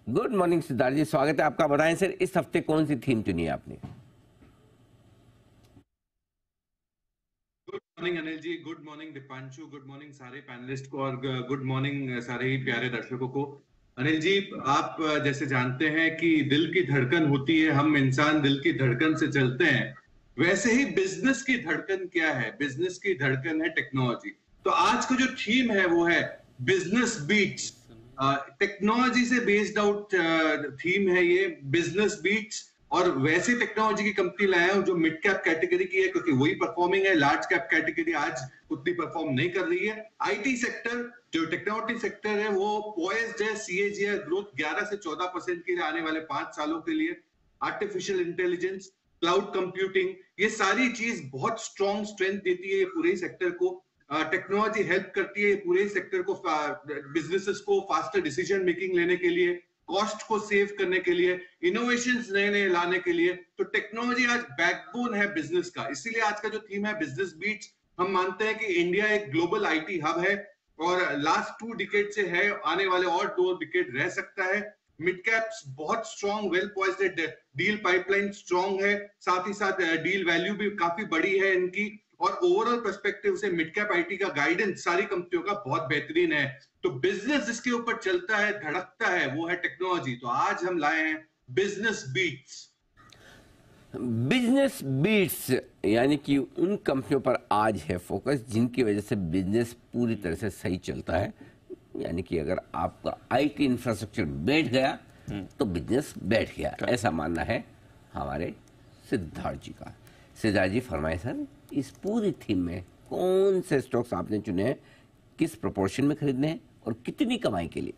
Good morning Siddharth जी, स्वागत है आपका। बताएं सर, इस हफ्ते कौन सी थीम चुनी है आपने? Good morning Anil ji, good morning Deepanshu, good morning सारे पैनलिस्ट को और गुड मॉर्निंग सारे ही प्यारे दर्शकों को। अनिल जी, आप जैसे जानते हैं कि दिल की धड़कन होती है, हम इंसान दिल की धड़कन से चलते हैं। वैसे ही बिजनेस की धड़कन क्या है? बिजनेस की धड़कन है टेक्नोलॉजी। तो आज का जो थीम है वो है बिजनेस बीट्स। टेक्नोलॉजी से बेस्ड आउट थीम है ये, बिजनेस बीट्स। और वैसे टेक्नोलॉजी की कंपनी लाया हूं जो मिड कैप कैटेगरी की है, क्योंकि वही परफॉर्मिंग है। लार्ज कैप कैटेगरी आज उतनी परफॉर्म नहीं कर रही है। आईटी सेक्टर, जो टेक्नोलॉजी सेक्टर है, वो पॉइज्ड है सीएजीआर ग्रोथ 11 से 14% के लिए आने वाले 5 सालों के लिए। आर्टिफिशियल इंटेलिजेंस, क्लाउड कंप्यूटिंग, ये सारी चीज बहुत स्ट्रॉन्ग स्ट्रेंथ देती है पूरे सेक्टर को। टेक्नोलॉजी हेल्प करती है पूरे सेक्टर को, बिजनेसेस को फास्टर डिसीजन मेकिंग लेने के लिए, कॉस्ट को सेव करने के लिए, इनोवेशंस नए नए लाने के लिए। तो टेक्नोलॉजी आज बैकबोन है बिजनेस का। इसीलिए आज का जो थीम है बिजनेस बीट्स। हम मानते हैं कि इंडिया एक ग्लोबल आईटी हब है और लास्ट 2 डिकेड से है, आने वाले और 2 डिकेड रह सकता है। मिड कैप्स बहुत strong, well poised, deal pipeline strong है, साथ ही साथ डील वैल्यू भी काफी बड़ी है इनकी। और ओवरऑल पर्सपेक्टिव से मिड कैप आईटी का गाइडेंस सारी कंपनियों का बहुत बेहतरीन है। तो बिजनेस जिसके ऊपर चलता है, धड़कता है, वो है टेक्नोलॉजी। तो आज हम लाए हैं बिजनेस बीट्स। बिजनेस बीट्स यानी कि उन कंपनियों पर आज है फोकस जिनकी वजह से बिजनेस पूरी तरह से सही चलता है। यानी कि अगर आपका आईटी इंफ्रास्ट्रक्चर बैठ गया तो बिजनेस बैठ गया, ऐसा मानना है हमारे सिद्धार्थ जी का। सिद्धार्थ जी फरमाए सर, इस पूरी थीम में कौन से स्टॉक्स आपने चुने हैं, किस प्रोपोर्शन में खरीदने हैं और कितनी कमाई के लिए?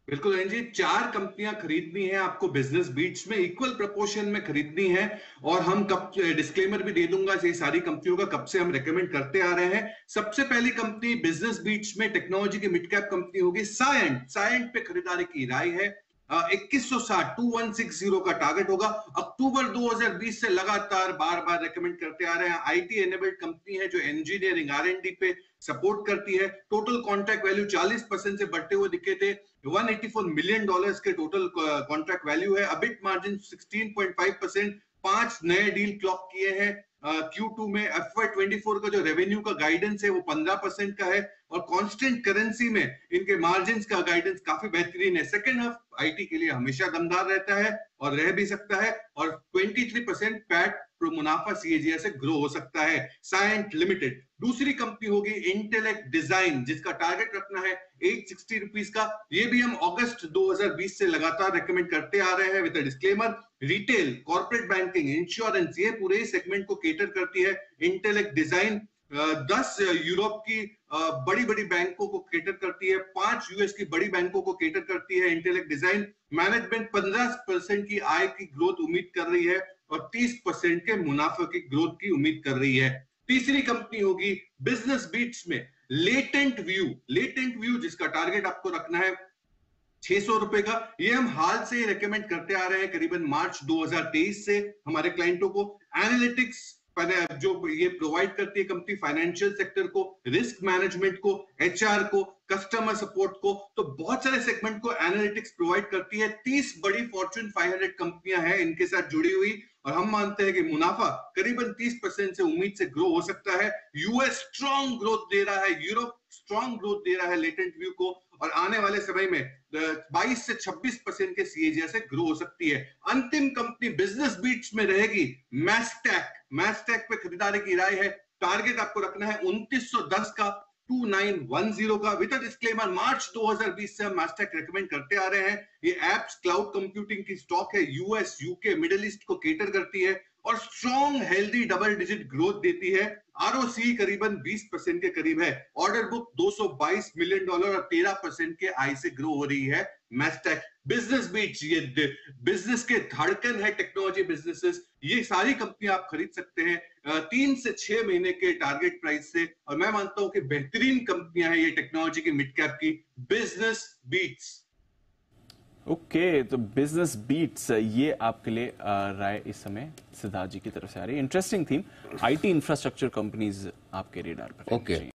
बिल्कुल जी, 4 कंपनियां खरीदनी है आपको बिजनेस बीट्स में, इक्वल प्रोपोर्शन में खरीदनी है। और हम कब, डिस्क्लेमर भी दे दूंगा ये सारी कंपनियों का कब से हम रेकमेंड करते आ रहे हैं। सबसे पहली कंपनी बिजनेस बीट्स में टेक्नोलॉजी की मिड कैप कंपनी होगी सायंट। सायंट पे खरीदारी की राय है। 2160 2160 का टारगेट होगा। अक्टूबर 2020 से लगातार बार बार रेकमेंड करते आ रहे हैं। आईटी एनेबल्ड कंपनी है जो इंजीनियरिंग आर&डी पे सपोर्ट करती है। टोटल कॉन्ट्रैक्ट वैल्यू 40% से बढ़ते हुए दिखे थे। $184 मिलियन के टोटल कॉन्ट्रैक्ट वैल्यू है। अबिट मार्जिन 16.5%, 5 नए डील क्लॉक किए हैं। Q2 में FY24 का जो रेवेन्यू का गाइडेंस है वो 15% का है। और कांस्टेंट करेंसी में इनके मार्जिन का गाइडेंस काफी बेहतरीन है। सेकंड हाफ आईटी के लिए हमेशा दमदार रहता है और रह भी सकता है। और 23% पैट मुनाफा सीएजीआर से ग्रो हो सकता है। सायंट लिमिटेड। दूसरी कंपनी होगी इंटेलेक्ट डिजाइन, जिसका टारगेट रखना है 860 रुपीज का। ये भी हम अगस्त 2020 से लगातार रेकमेंड करते आ रहे हैं with disclaimer. Retail, corporate banking, insurance, ये पूरे सेगमेंट को केटर करती है इंटेलेक्ट डिजाइन। 10 यूरोप की बड़ी बड़ी बैंकों को केटर करती है, 5 यूएस की बड़ी बैंकों को केटर करती है इंटेलेक्ट डिजाइन। मैनेजमेंट 15% की आय की ग्रोथ उम्मीद कर रही है और 30% के मुनाफे की ग्रोथ की उम्मीद कर रही है। तीसरी कंपनी होगी बिजनेस बीट्स में लेटेंट व्यू। लेटेंट व्यू जिसका टारगेट आपको रखना है 600 रुपए का। ये हम हाल से रेकमेंड करते आ रहे हैं, करीबन मार्च 2023 से हमारे क्लाइंटों को। एनालिटिक्स जो ये प्रोवाइड करती है कंपनी फाइनेंशियल सेक्टर को, रिस्क मैनेजमेंट को, एचआर को, कस्टमर सपोर्ट को, तो बहुत सारे सेगमेंट को एनालिटिक्स प्रोवाइड करती है। 30 बड़ी फॉर्च्यून 500 कंपनियां हैं इनके साथ जुड़ी हुई। और हम मानते हैं कि मुनाफा करीबन 30% से उम्मीद से ग्रो हो सकता है। यूएस स्ट्रॉन्ग ग्रोथ दे रहा है, यूरोप स्ट्रॉन्ग ग्रोथ दे रहा है लेटेंट व्यू को। और आने वाले समय में 22 से 26% के सीएजीआर से ग्रो हो सकती है। अंतिम कंपनी बिजनेस बीट्स में रहेगी मैस्टैक। मैस्टैक पे खरीदारी की राय है। टारगेट आपको रखना है 2910 का, 2910 का। विद डिस्क्लेमर, मार्च 2020 से हम मैस्टैक रेकमेंड करते आ रहे हैं। ये एप्स क्लाउड कंप्यूटिंग की स्टॉक है, यूएस, यूके, मिडिल ईस्ट को केटर करती है और strong healthy double digit growth देती है। आरओसी करीबन 20% के करीब है। ऑर्डर बुक $222 मिलियन और 13% के आय से ग्रो हो रही है मैस्टैक। बिजनेस बीट्स, ये बिजनेस के धड़कन है टेक्नोलॉजी बिजनेसेस। ये सारी कंपनियां आप खरीद सकते हैं 3 से 6 महीने के टारगेट प्राइस से। और मैं मानता हूं कि बेहतरीन कंपनियां हैं ये टेक्नोलॉजी की मिड कैप की बिजनेस बीट्स। ओके, तो बिजनेस बीट्स ये आपके लिए राय इस समय सिद्धार्थ जी की तरफ से आ रही है। Interesting theme, IT infrastructure companies आपके रेडार पर। ओके।